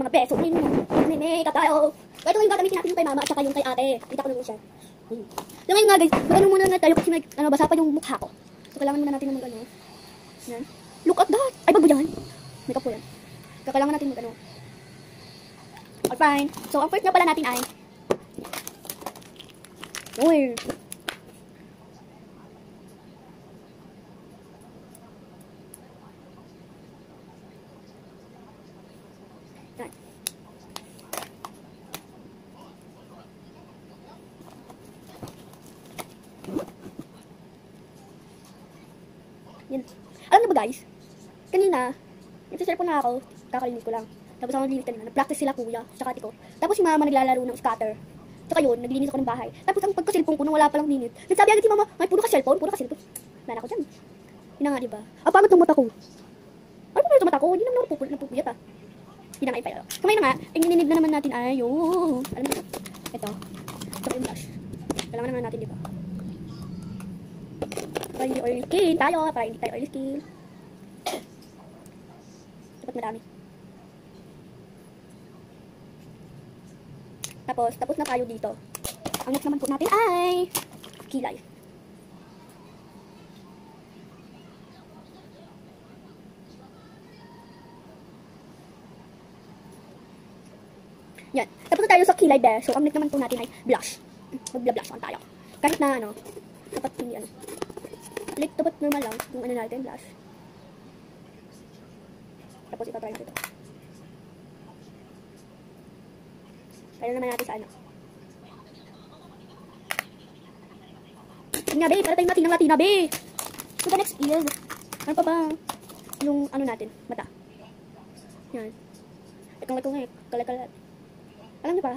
mga beso rin. Mag-make-up tayo. Kaya ito yung gagamitin natin yung kay mama at saka yung kay ate. Kita ko naman siya. So ngayon nga guys, mag-ano muna na tayo kasi basa pa yung mukha ko. So kailangan muna natin na mag-ano. Yan. Look at that! Ay, bago yan. Makeup ko yan. Kailangan natin mag-ano. All fine. So ang first nga pala natin ay Uy. Yan. Yan. Alam niyo ba guys? Kanina, ito cellphone na ako, kakalinis ko lang. Tapos ako naglinis kanina, nag-practice sila kuya, sa kati ko. Tapos si mama naglalaro ng scatter. Tsaka yun, naglinis ako ng bahay. Tapos ang pagka-cellphone ko, nung wala palang minute, nagsabi agad si mama, ay puro ka cellphone. Wala ako dyan. Yun na nga diba? Pangit ng mata ko. Ano pangit ng mata ko? Hindi naman ako napupuyat ah. Yun na nga ipala. Kamay na nga, ininig na naman natin ay yung, alam mo ito. Ito yung blush. Kailangan naman natin diba? Para hindi oily skin tayo, para hindi tayo oily skin. Dapat marami. Tapos na tayo dito. Ang next naman po natin ay kilay. Yan. Tapos na tayo sa kilay be. So, ang next naman po natin ay blush. Mag-blush on tayo. Kahit na ano, dapat hindi ano. Like, dapat normal lang yung ano natin, blush. Tapos ipatry natin ito. Kaya naman natin sa ano. Tina be, para tayong latina be. So the next is, ano pa ba? Yung ano natin, mata. Yan. Ikang-ikang kalat-kalat. Alam niyo pa,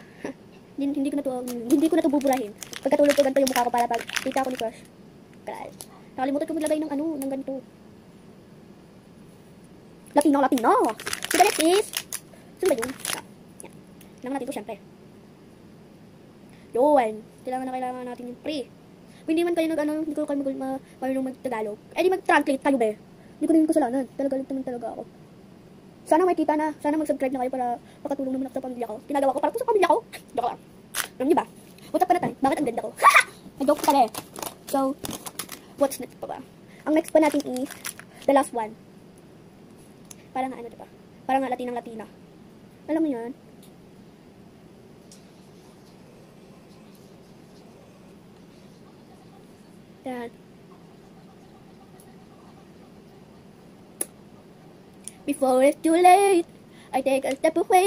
hindi ko na to buburahin. Pagkatulog ko ganito yung mukha ko para pag kita ko ni crush. Kalat. Nakalimutan ko maglagay ng ano, ng ganito. Latino. So the next is, saan ba yun? Yan. Kailangan natin ito syempre. Yun. Kailangan natin yung pre. Kung hindi man kayo hindi ko kayo marunong mag-Tagalog. Eh di mag-translate kayo be. Hindi ko rin kasalanan. Tagalog naman talaga ako. Sana makita na. Sana mag-subscribe na kayo para makatulong naman ako sa pamilya ko. Ginagawa ko para po sa pamilya ko. Joke lang. Alam niyo ba? What's up pa na tayo? Bakit ang ganda ko? Haha! Nag-joke pa rin. So, what's next pa ba? Ang next pa natin is the last one. Parang ano diba? Parang latina. Alam mo yan? Yan. Before it's too late, I take a step away.